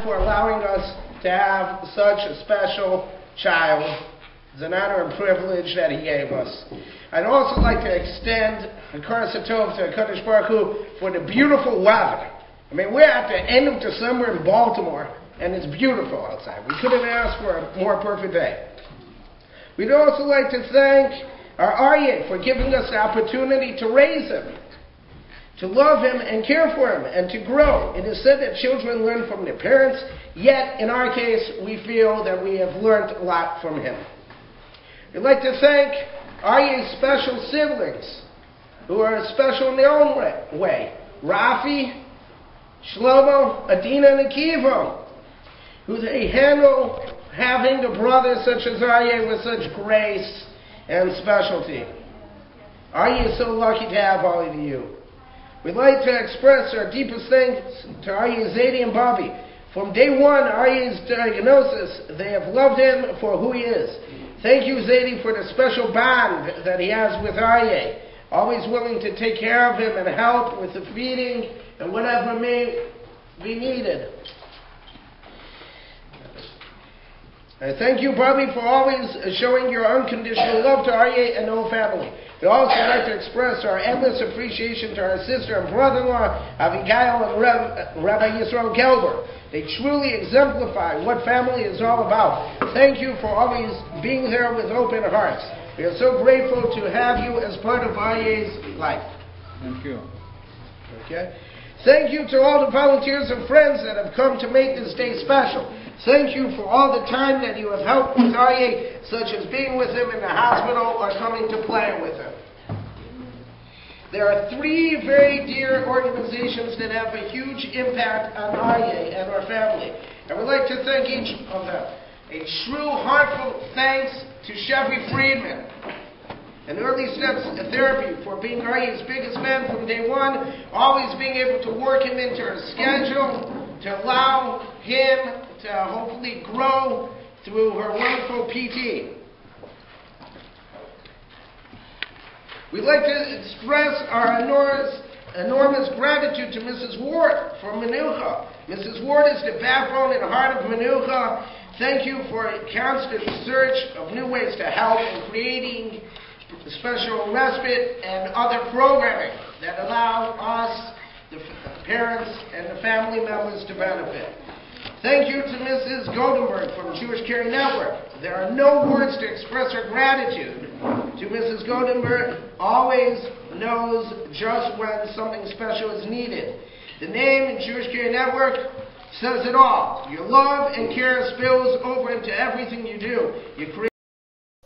for allowing us to have such a special child. It's an honor and privilege that he gave us. I'd also like to extend a curse of Tov to Kadosh Baruch Hu for the beautiful weather. I mean, we're at the end of December in Baltimore, and it's beautiful outside. We couldn't ask for a more perfect day. We'd also like to thank our Aryeh for giving us the opportunity to raise him, to love him and care for him, and to grow. It is said that children learn from their parents, yet in our case, we feel that we have learned a lot from him. We'd like to thank Aryeh's special siblings, who are special in their own way. Rafi, Shlomo, Adina, and Akiva, who they handle having a brother such as Aryeh with such grace and specialty. Aryeh is so lucky to have all of you. We'd like to express our deepest thanks to Aryeh, Zadie, and Bobby. From day one, Aryeh's diagnosis, they have loved him for who he is. Thank you, Zadie, for the special bond that he has with Aryeh, always willing to take care of him and help with the feeding and whatever may be needed. Thank you, Bobby, for always showing your unconditional love to Aryeh and the whole family. We also like to express our endless appreciation to our sister and brother-in-law, Abigail and Rabbi Yisrael Gelber. They truly exemplify what family is all about. Thank you for always being there with open hearts. We are so grateful to have you as part of Aryeh's life. Thank you. Okay. Thank you to all the volunteers and friends that have come to make this day special. Thank you for all the time that you have helped with Aryeh, such as being with him in the hospital or coming to play with him. There are three very dear organizations that have a huge impact on Aryeh and our family. And we'd like to thank each of them. A true heartfelt thanks to Chevy Friedman and Early Steps Therapy for being Aryeh's biggest fan from day one, always being able to work him into her schedule, to allow him to hopefully grow through her wonderful PT. We'd like to express our enormous gratitude to Mrs. Ward for Menucha. Mrs. Ward is the backbone and heart of Menucha. Thank you for a constant search of new ways to help in creating special respite and other programming that allow us, the parents, and the family members to benefit. Thank you to Mrs. Goldenberg from Jewish Caring Network. There are no words to express our gratitude to Mrs. Goldenberg. Always knows just when something special is needed. The name in Jewish Caring Network says it all. Your love and care spills over into everything you do.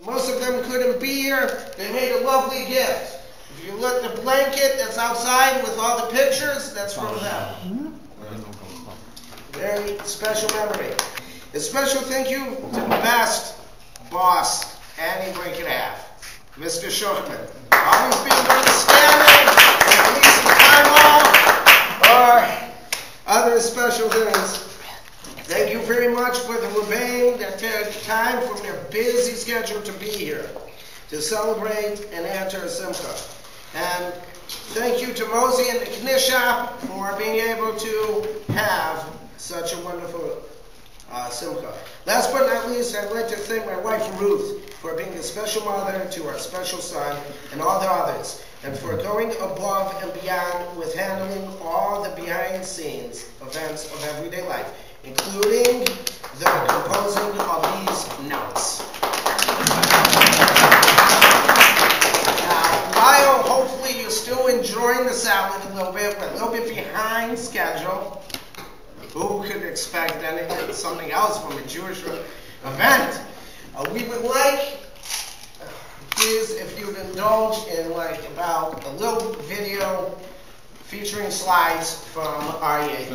Most of them couldn't be here. They made a lovely gift. If you look at the blanket that's outside with all the pictures, that's from them. Very special memory. A special thank you to the best boss Annie Brinket have, Mr. Schuchman. Always being understanding, releasing time off, or other special things. Thank you very much for the Rebbeim that took time from their busy schedule to be here to celebrate and enter Simcha. And thank you to Mosey and the Knishap for being able to have such a wonderful Simcha. Last but not least, I'd like to thank my wife Ruth for being a special mother to our special son and all the others, and for going above and beyond with handling all the behind-the-scenes events of everyday life, including the composing of these notes. Now, while hopefully you're still enjoying the salad a little bit, we're a little bit behind schedule. Who could expect anything, something else from a Jewish event? We would like, please, if you'd indulge in like about a little video featuring slides from Aryeh.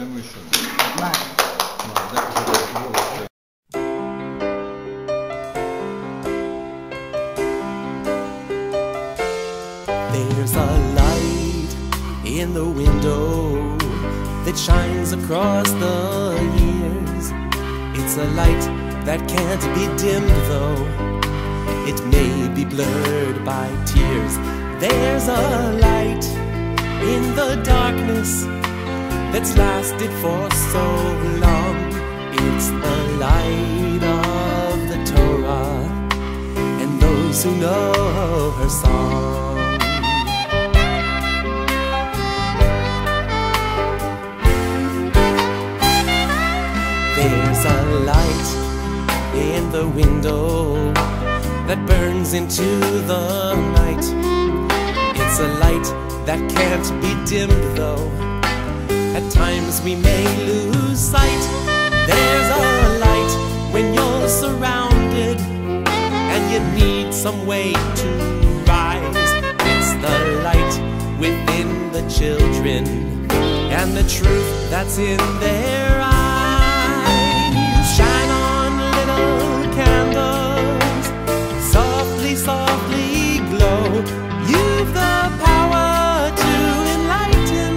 There's a light in the window that shines across the years. It's a light that can't be dimmed, though it may be blurred by tears. There's a light in the darkness that's lasted for so long. who know her song. There's a light in the window that burns into the night. It's a light that can't be dimmed though. At times we may lose sight. There's a light when you're surrounded and you need some way to rise. It's the light within the children and the truth that's in their eyes. Shine on little candles, softly, softly glow. You've the power to enlighten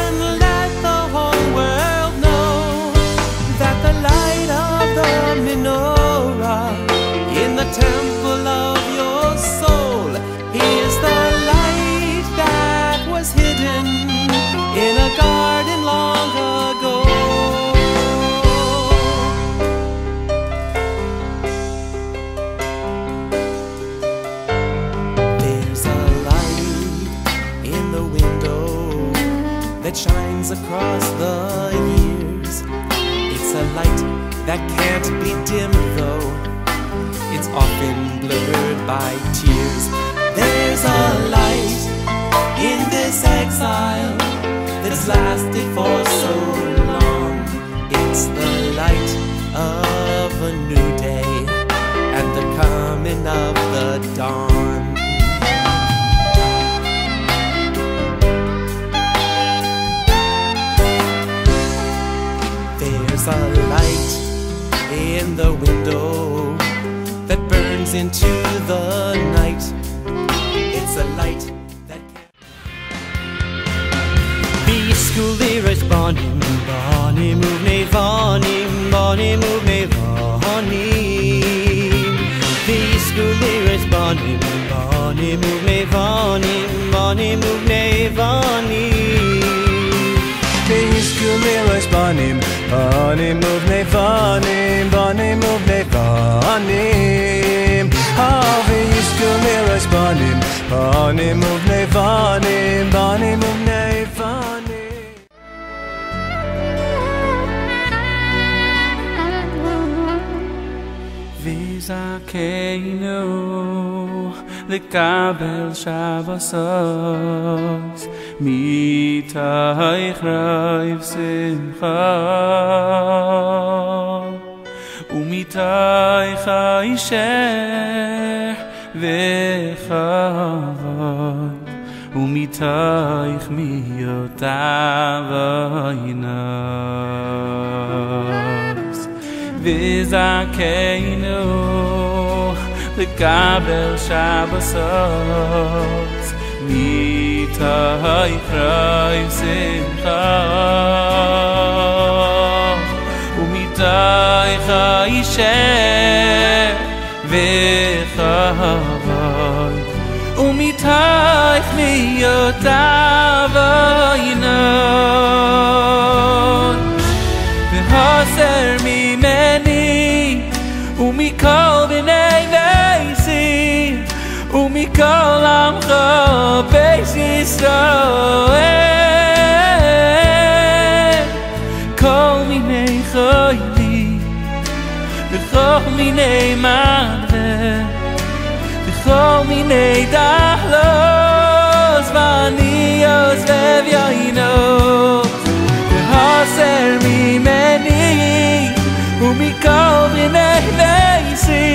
and let the whole world know that the light of the menorah in the temple of your soul is the light that was hidden in a garden long ago. There's a light in the window that shines across the years. It's a light that can't be dimmed though. It's often blurred by tears. There's a light in this exile that's lasted for so long. It's the light of a new day and the coming of the dawn. There's a light in the window that burns into the night. It's a light that V'yiskuliros banim, banim uvnei vanim, banim uvnei vanim. V'yiskuliros banim, banim uvnei vanim, banim uvnei vanim. V'yiskuliros banim, banim uvnei vanim, banim uvnei vanim. V'yiskuliros banim, banim uvnei vanim, banim uvnei vanim. V'zakeinu l'kabel Shabbosos mitayich raiv simcha umitayich ha'isher v'chavod umitayich miyotav ha'inaz v'zakeinu l'kabel Shabbosos mitayich raiv simcha umitayich ha'isher v'chavod umitayich miyotav ha'inaz v'haser mimeni umikol b'nei beisi umikol amcha beis Yisrael kol minei chayli v'chol minei madre v'chol minei dahlos v'aniyos v'evyayinos v'haser mimeni umikol b'nei beisi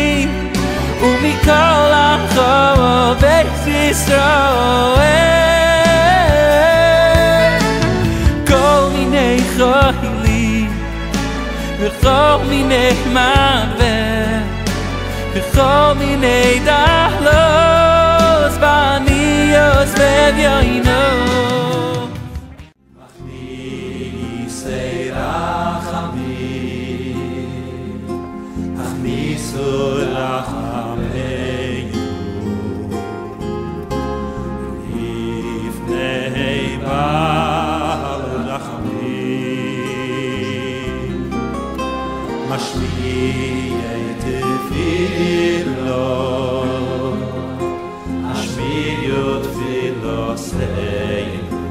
umikol amcha beis Yisrael kol minei chayli v'chol minei madre v'chol minei dahlos v'aniyos v'evyayinos Achnisei rachamim, achnisu rachameinu, Ifnei Bar Rachamim, Mashmi'ei tefilo, Mashmi'ei tefilo seinu,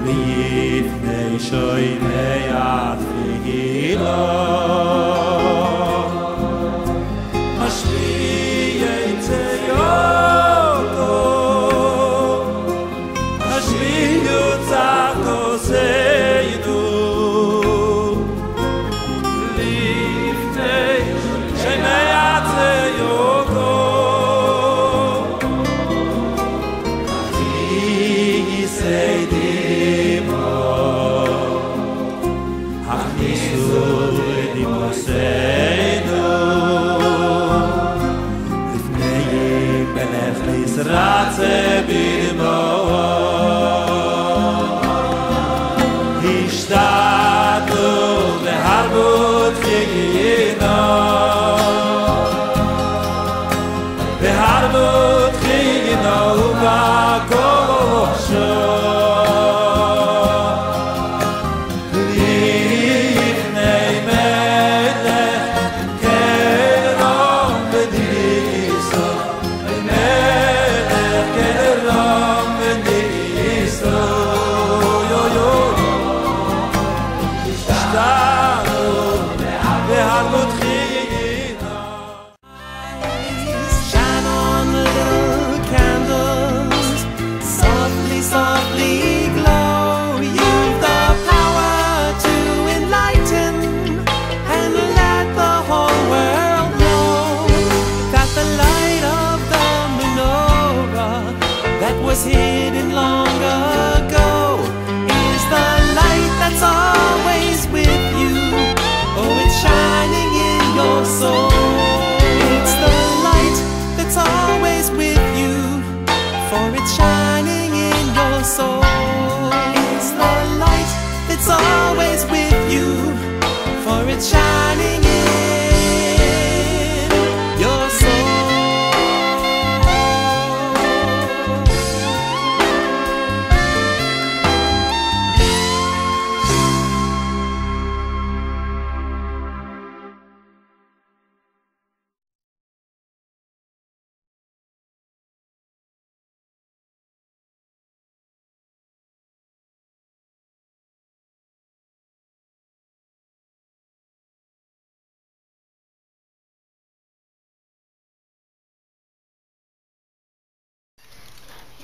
Lifnei shoynei atfilo, Mashmi'ei teyoto, Mashmi'ei tzato seinu, Ratze bimo Hishtatu beharbut chiyino Beharbut chiyino ubakosho Lifnei melech kerom bediso Shine on the little candles, softly glow. You've the power to enlighten and let the whole world know that the light of the menorah that was hidden long ago is the light that's always with you. Oh, it's shining in your soul. It's the light that's always with you, for it's shining in your soul. It's the light that's always with you, for it's shining in your soul.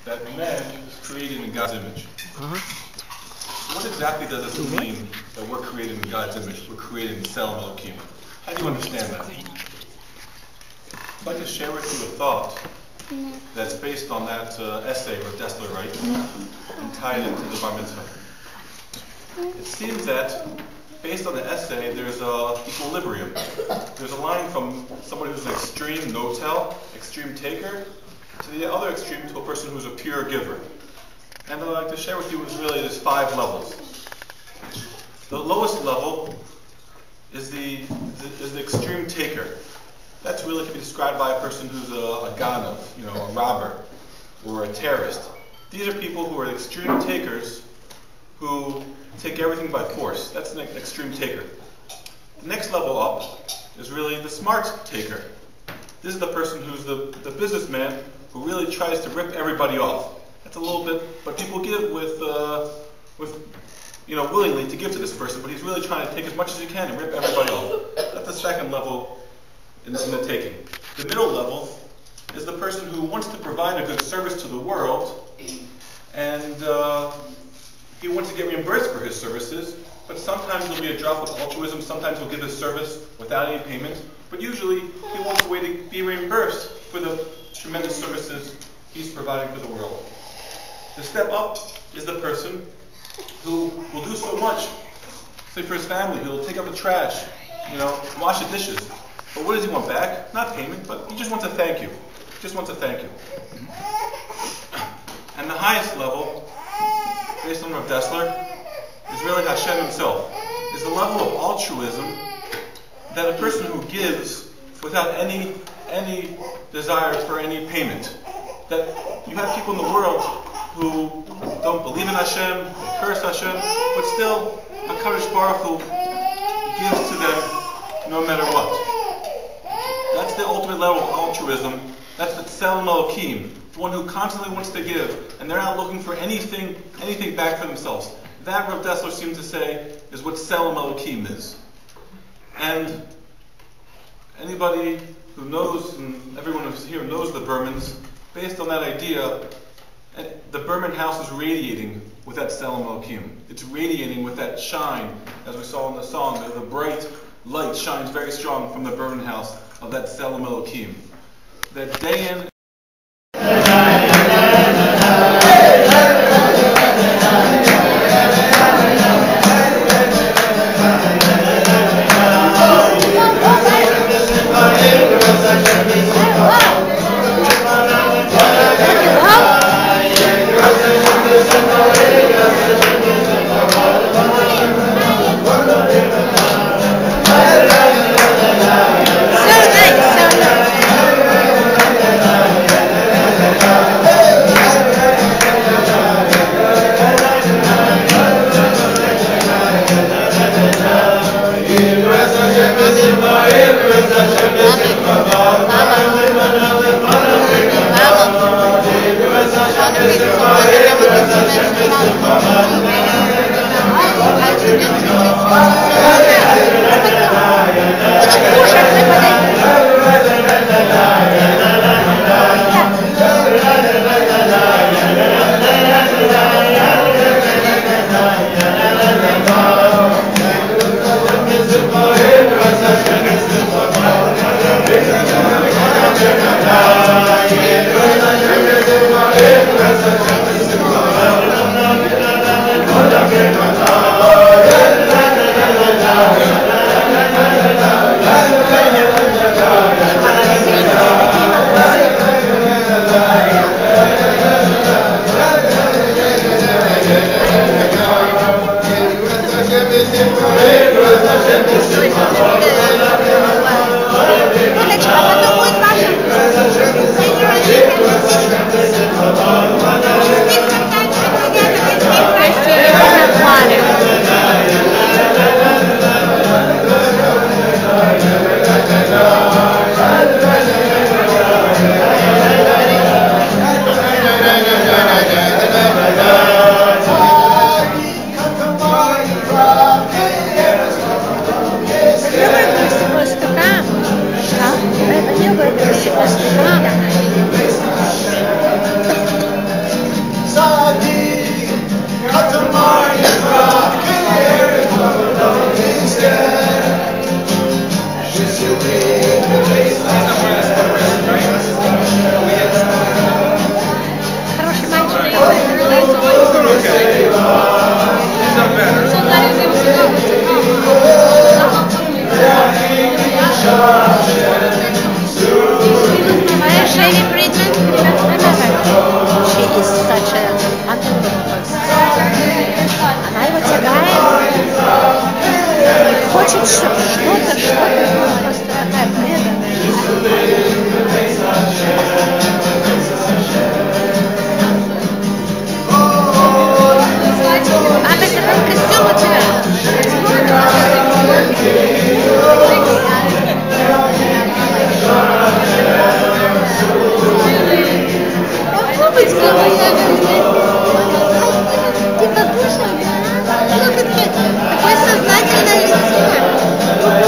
That man is created in God's image. What exactly does this mean that we're created in God's image? We're created in Tselem Elokim. How do you understand that? I'd like to share with you a thought that's based on that essay Rav Dessler writes and tied into the Bar Mitzvah. It seems that based on the essay, there's an equilibrium. There's a line from somebody who's an extreme no-tell, extreme taker, to the other extreme, to a person who's a pure giver. And what I'd like to share with you is really there's 5 levels. The lowest level is the extreme taker. That's really can be described by a person who's a ganav, a robber, or a terrorist. These are people who are extreme takers who take everything by force. That's an extreme taker. The next level up is really the smart taker. This is the person who's the businessman who really tries to rip everybody off. That's a little bit, but people give with willingly to give to this person, but he's really trying to take as much as he can and rip everybody off. That's the second level in the taking. The middle level is the person who wants to provide a good service to the world, and he wants to get reimbursed for his services, but sometimes there'll be a drop of altruism, sometimes he'll give his service without any payment, but usually he wants a way to be reimbursed for the tremendous services he's providing for the world. The step up is the person who will do so much. Say for his family, he'll take out the trash, wash the dishes. But what does he want back? Not payment, but he just wants a thank you. Just wants a thank you. And the highest level, based on Rav Dessler, is really Hashem himself. Is the level of altruism that a person who gives without any desire for any payment. That you have people in the world who don't believe in Hashem, they curse Hashem, but still, HaKadosh Baruch Hu gives to them no matter what. That's the ultimate level of altruism. That's the Tselem Elokim, the one who constantly wants to give, and they're not looking for anything back for themselves. That, Rav Dessler seemed to say, is what Tselem Elokim is. And anybody who knows, and everyone who's here knows the Bermans, based on that idea, the Berman house is radiating with that Tselem Elokim. It's radiating with that shine, as we saw in the song. The bright light shines very strong from the Berman house of that Tselem Elokim. That day in Такое сознательное лицо.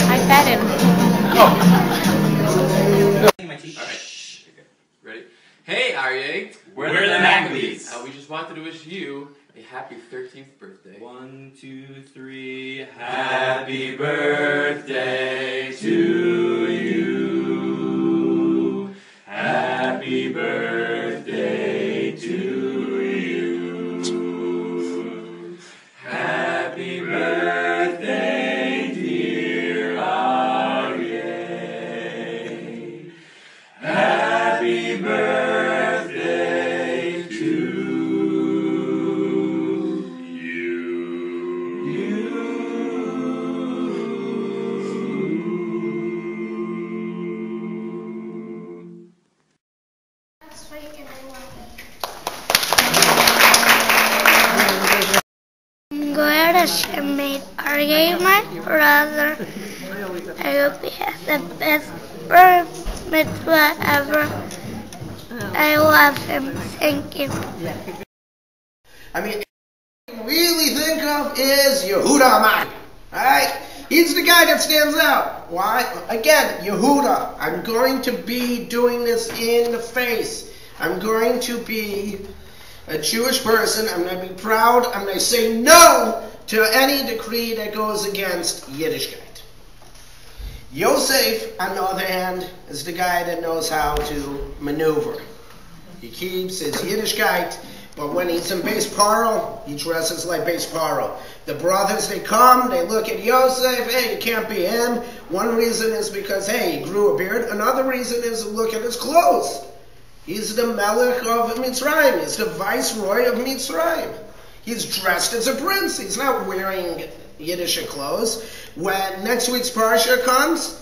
I fed him. Alright, ready? Hey Aryeh, we're the Maccabees. We just wanted to wish you a happy 13th birthday. 1, 2, 3, happy birthday to you. Happy birthday to you. Happy birthday, dear Aryeh. Happy birthday to God Hashem made Aryeh my brother. I hope he has the best bar mitzvah ever. I love him. Thank you. I mean, what you really think of is Yehuda Amaki. Alright? He's the guy that stands out. Why? Again, Yehuda. I'm going to be doing this in the face. I'm going to be a Jewish person. I'm going to be proud. I'm going to say no to any decree that goes against Yiddishkeit. Yosef, on the other hand, is the guy that knows how to maneuver. He keeps his Yiddishkeit, but when he's in base paro, he dresses like base paro. The brothers, they come, they look at Yosef, hey, it can't be him. One reason is because, hey, he grew a beard. Another reason is look at his clothes. He's the Melech of Mitzrayim. He's the viceroy of Mitzrayim. He's dressed as a prince. He's not wearing Yiddish clothes. When next week's parsha comes,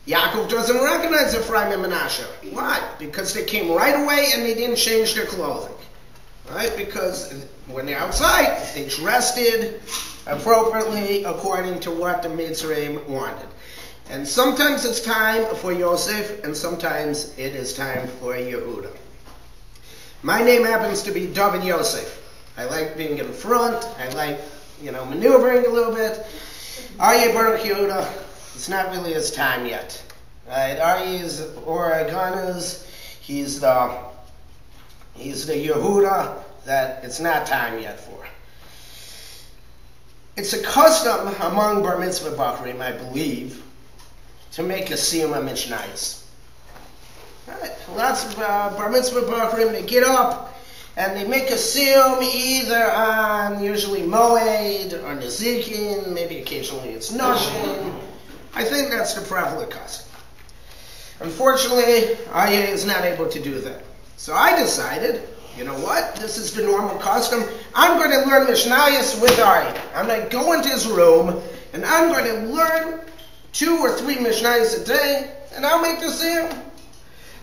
Yaakov doesn't recognize Ephraim and Menashe. Why? Because they came right away and they didn't change their clothing. Right? Because when they're outside, they dressed it appropriately according to what the Mitzrayim wanted. And sometimes it's time for Yosef, and sometimes it is time for Yehuda. My name happens to be David Yosef. I like being in front. I like, maneuvering a little bit. Aryeh Bar Yehuda, it's not really his time yet. Right? Aryeh is Oregana's. He's the Yehuda that it's not time yet for. It's a custom among Bar Mitzvah Bachrim, I believe, to make a siyum mishnayos. Right. Lots of Bar Mitzvah Bachrim, they get up and they make a siyum either on usually Moed or Nezikin, maybe occasionally it's Noshin. I think that's the prevalent custom. Unfortunately, Aryeh is not able to do that. So I decided, you know what, this is the normal custom. I'm going to learn Mishnayos with Aryeh. I'm going to go into his room, and I'm going to learn 2 or 3 Mishnayos a day, and I'll make the siyum.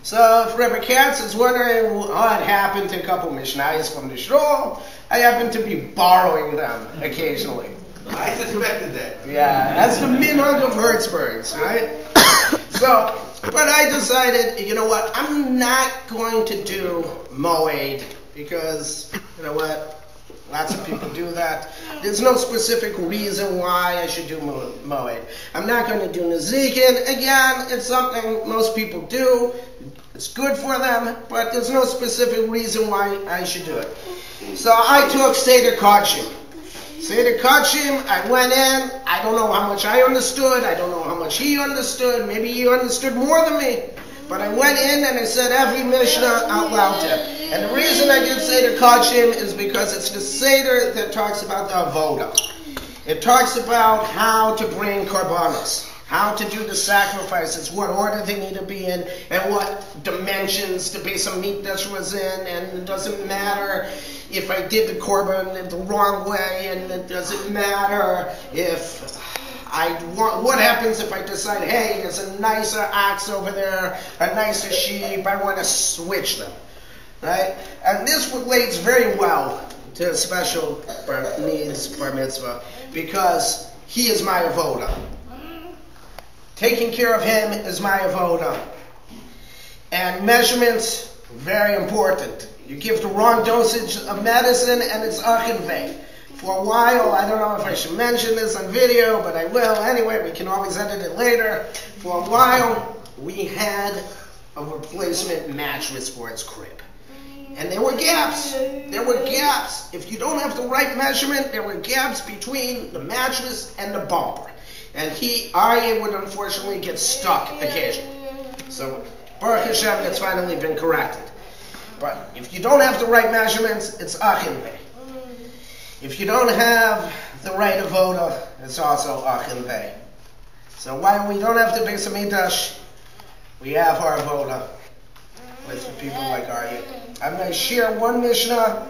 So if Rebbe Katz is wondering what happened to a couple Mishnayos from the shul, I happen to be borrowing them occasionally. I suspected that. Yeah, that's the minhag of Hertzbergs, right? So, but I decided, you know what, I'm not going to do Moed because, you know what, lots of people do that. There's no specific reason why I should do Moed. I'm not going to do Nezikin. Again, it's something most people do. It's good for them, but there's no specific reason why I should do it. So I took Seder Kodshim. Seder Kodshim, I went in, I don't know how much I understood, I don't know how much he understood, maybe he understood more than me. But I went in and I said every Mishnah out loud to him. And the reason I did Seder Kodshim is because it's the Seder that talks about the Avodah. It talks about how to bring korbanos, how to do the sacrifices, what order they need to be in, and what dimensions the Beis HaMikdash was in, and it doesn't matter if I did the korban the wrong way, and it doesn't matter if what happens if I decide, hey, there's a nicer ox over there, a nicer sheep, I want to switch them, right? And this relates very well to a special needs bar mitzvah, because he is my avodah. Taking care of him is my avodah. And measurements, very important. You give the wrong dosage of medicine and it's achinvei. For a while, I don't know if I should mention this on video, but I will. Anyway, we can always edit it later. For a while, we had a replacement mattress for his crib. And there were gaps. There were gaps. If you don't have the right measurement, there were gaps between the mattress and the bumper. And Aryeh would unfortunately get stuck occasionally. So, Baruch Hashem, that's finally been corrected. But if you don't have the right measurements, it's achinvei. If you don't have the right avodah, it's also achinvei. So while we don't have the Beis HaMikdash, we have our avodah with people like Aryeh. I'm going to share one Mishnah,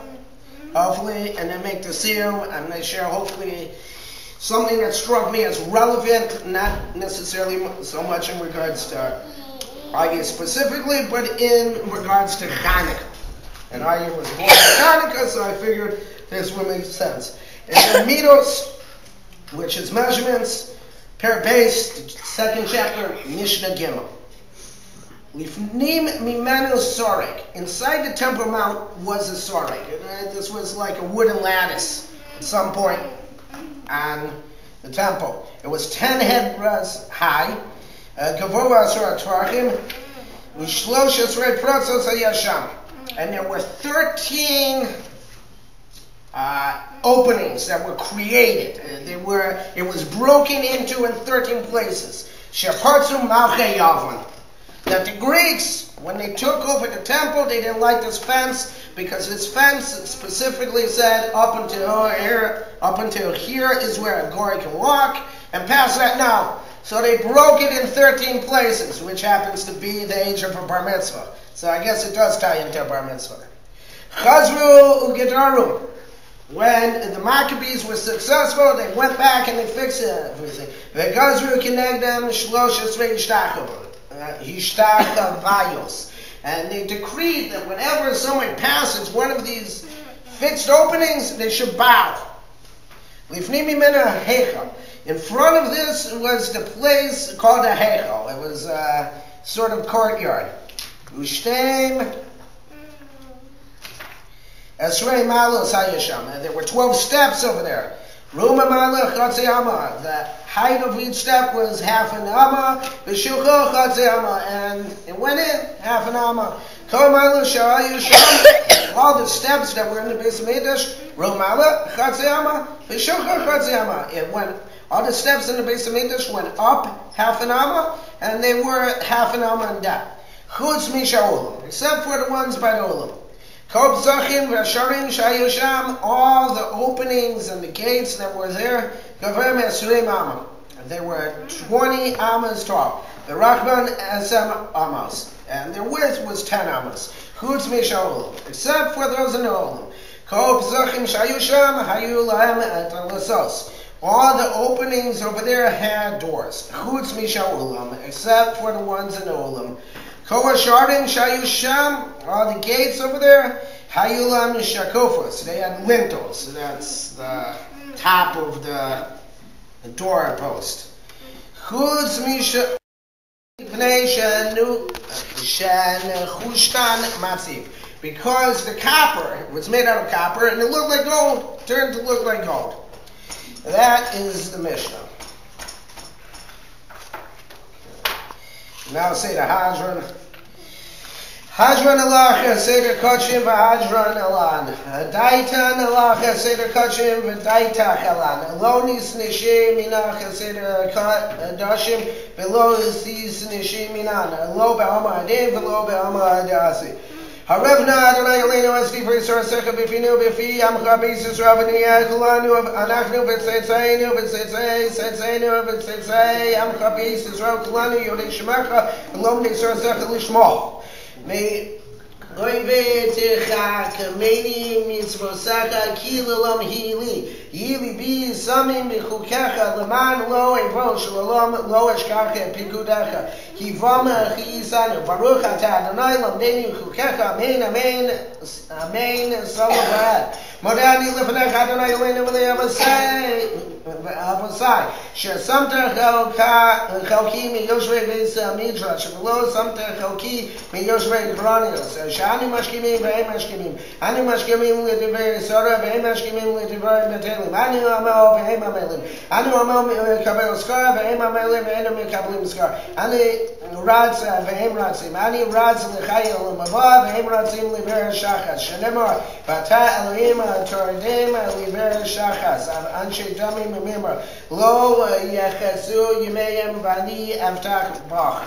hopefully, and then make the siyum. I'm going to share, hopefully, something that struck me as relevant, not necessarily so much in regards to Aryeh specifically, but in regards to Hanukkah. And Aryeh was born in Hanukkah, so I figured this would make sense. And the Midos, which is measurements, Perbeis, second chapter, Mishnah Gimel. Lifnim mimenu sorek. Inside the Temple Mount was a sorek. This was like a wooden lattice at some point on the temple. It was 10 headras high. Gavova asor tvarchim. Ushlosh esrei protzos hayasham. And there were 13 openings that were created. It was broken into in 13 places. Shepartzu malchei Yavon. That the Greeks, when they took over the temple, they didn't like this fence, because this fence specifically said up until here is where a goy can walk, and past that no. So they broke it in 13 places, which happens to be the age of a bar mitzvah. So I guess it does tie into a bar mitzvah. Chazru ugedaru. When the Maccabees were successful, they went back and they fixed everything. V'chazru kinegdem shlosh esrei yishtachov. And they decreed that whenever someone passes one of these fixed openings, they should bow. In front of this was the place called a heichal. It was a sort of courtyard. There were 12 steps over there. The height of each step was half an amma, and it went in half an amma. All the steps that were in the Beis HaMikdash, all the steps in the Beis HaMikdash went up half an amma, and they were half an amma in depth. Except for the ones by the Olam. Kol Psachim v'Sharim shayu sham, all the openings and the gates that were there, Gavem Esrim Amma. They were 20 amas tall. The Rachman Esem amas. And their width was 10 amas. Chutz Mishaolim. Except for those in the Olim. Kol Psachim shayu sham, hayu lahem et lasos. All the openings over there had doors. Chutz Mishaolim. Except for the ones in the Olim. Kol Shardim shayu sham, all the gates over there, hayulam shakofos. They had lintels. That's the top of the door post. Chutz misha pnei shenu chushtan matziv. Because the copper was made out of copper and it looked like gold, turned to look like gold. That is the Mishnah. Now say the Hajran. Hajran alacha seder kachim v'hajran alan. Daitan alacha seder kachim v'daitach alan. Lonis nishim minach seder dashim v'lo sis nishim minan. Lo be'ama adim v'lo be'ama adasi. Harevna Adonai Elenu Esti V'Yisor Secha B'Finu B'Fi Yamcha B'Yisus Ravaniya Kulanu Anachnu V'Tzetzaynu V'Tzetzaynu V'Tzetzay Yamcha B'Yisus Rav Kulanu Yodei Shemecha V'Lom V'Yisor Secha Lishmo. May Oivetecha Kameni Mitzvosacha Kilalam Hili Yili Bi Samim B'Chukecha Leman Lo Evo Shalom Lo Eshkacha Pikudecha Kivama Chisanu Baruch Atah Adonai Lamdenu Chukecha Amen Amen Amen Salavah Modani Lefanech Adonai Elenu V'Lei Avosai Shesamta Chalki Miyoshvei Beis Midrash V'Lo Samta Chalki Miyoshvei Granios Shani Mashkimim V'Ei Mashkimim Ani Mashkimim L'Divrei Sora V'Ei Mashkimim L'Divrei Betelim Ani Amel V'Ei Mamelim Ani Amel Kabel Skar V'Ei Mamelim V'Ei Mekablim Skar Ani Radza V'Ei Ratzim Ani Radza L'Chayel L'Mava V'Ei Ratzim L'Iver Shachas Shenemar Bata Elohim Tordim L'Iver Shachas Anshe Damim Mimra Lo Yechasu Yimeyem Vani Avtach Bach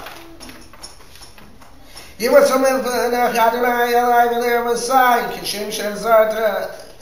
Yivasamim V'Nach Adonai Elai V'Lei Avosai Kishem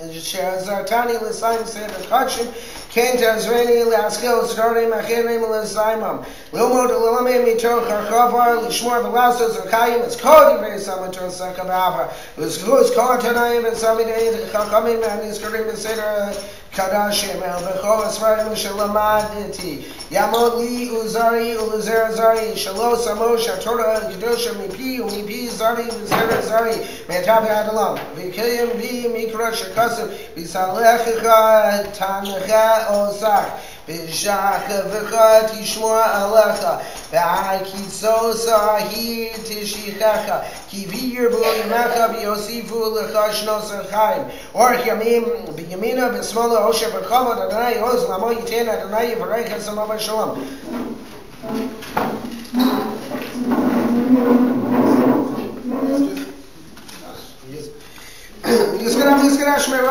She'azartani L'Sayim Seder Kachim Kent Azreni L'Askel Zdorim Achirim L'Saimam L'Umod L'Lamim Mitoch HaChavar L'Shmor V'Lasos L'Chayim It's Kodi V'Yisamator Sakabava L'Zchuz Kol Tanayim V'Samidei Chachamim and Yizkarim V'Seder Kadashim El B'Chol Asfarim Shalamaditi Yamod Li Uzari Uzer Zari Shalos Amos HaTorah Kedosha Mipi Umipi Zari V'Zer Zari Me'tabi Adalam V'Kiyim V'Mikra Shakasim V'Salechicha Tanecha Osach V'Shach V'Cha Tishmoa Alecha V'Akitso Sahi Tishichecha Kivir B'Lo Yemecha V'Yosifu L'Cha Shnos Chaim Or Yamim B'Yamina B'Smola Osher B'Chavod Adonai Oz Lamo Yiten Adonai Yivarech Esama B'Shalom. Yizkara Shmei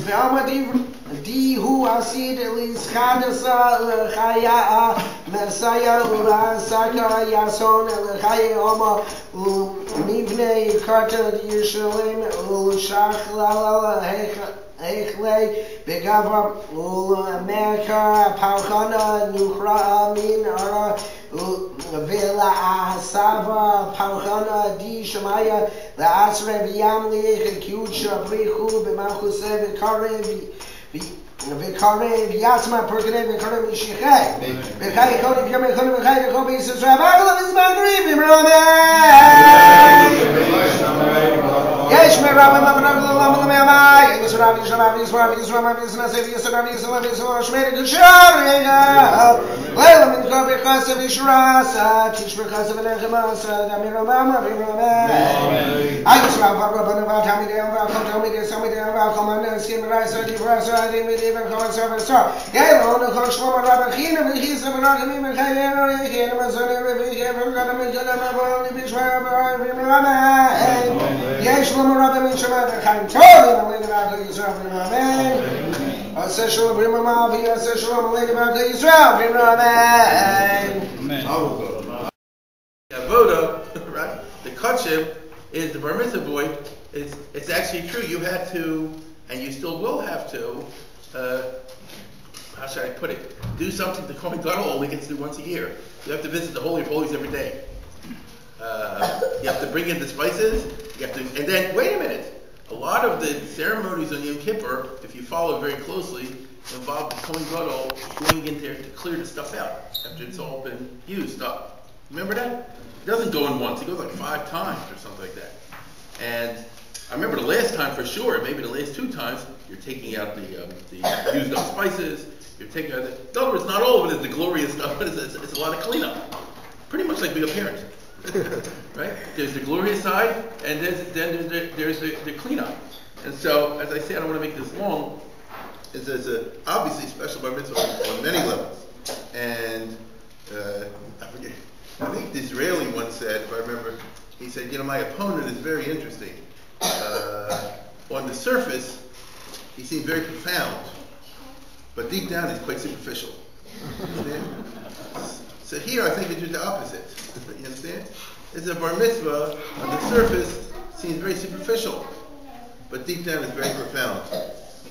Rama Di Hu Asid Elis Chadasa L'Chaya Mersaya L'Asaka Yason L'Chaya Oma Mivnei Karta Yerushalayim L'Shach Lala Echlei Begava L'Amerika Pauchana Nuchra Amin Ara Vela Asava Pauchana Di Shemaya L'Asre V'Yamli Chekut Shabrichu B'Malchuseh V'Karev V'Karev Yasma Perkanev V'Karev V'Shichay V'Chay Kodev Yamei Kodev V'Chay V'Chol B'Yisrael V'Agla V'Zman G'Riv V'Rameh Yesh Me'Rameh Ma'Manag L'Olam L'Me'amai Yisrael Yisrael Yisrael Yisrael Yisrael Yisrael Yisrael Yisrael Shmei G'Shar Leila Min Kol B'Chasav Yishrasa Tish B'Chasav V'Nechemasa Damir Ramah V'Rameh Yisrael V'Rabban V'Tamidei V'Chol Tamidei Samidei V'Chol Manes Kim Ra'isa Divrasa Adim V'Div V'Chol Sarva Sar Yael Ono Chol Shlomo Rabban China V'Chisa V'Rachamim V'Chayim V'Chayim V'Zone V'Chayim V'Chayim V'Chayim V'Chayim V'Chayim Yesh Shlomo Rabban Mishama V'Chayim Toli V'Lein V'Chayim Yisrael V'Rameh Aseh Shalom V'Ramah V'Aseh Shalom V'Lein V'Chayim Yisrael V'Rameh. Avoda, right? The kachim is the bar mitzvah boy. It's actually true. You had to, and you still will have to. How should I put it? Do something the Kohen Gadol only gets to do once a year. You have to visit the Holy of Holies every day. You have to bring in the spices. You have to, and then wait a minute. A lot of the ceremonies on Yom Kippur, if you follow very closely, involve the Kohen Gadol going in there to clear the stuff out after it's all been used up. Remember that? He doesn't go in once. He goes like 5 times or something like that. And I remember the last time for sure, maybe the last 2 times, you're taking out the used up spices. You're taking out the. In other words, not all of it is the glorious stuff, but it's a lot of cleanup. Pretty much like being a parent. Right? There's the glorious side, and then there's the cleanup. And so, as I say, I don't want to make this long. It's obviously special bar mitzvah on many levels. And I forget. I think the Israeli once said, if I remember, he said, my opponent is very interesting. On the surface, he seemed very profound, but deep down he's quite superficial. You understand? So here I think it's just the opposite. You understand? It's a bar mitzvah on the surface seems very superficial, but deep down it's very profound.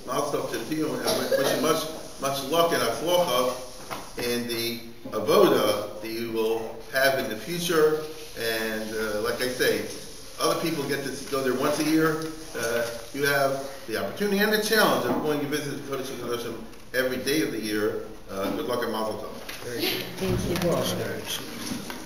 I'll stop to you and wish you much luck and atzlocha in the avoda that you will have in the future. And like I say, other people get to go there once a year. You have the opportunity and the challenge of going to visit the Kodesh HaKadoshim every day of the year. Good luck and mazel tov. Thank you.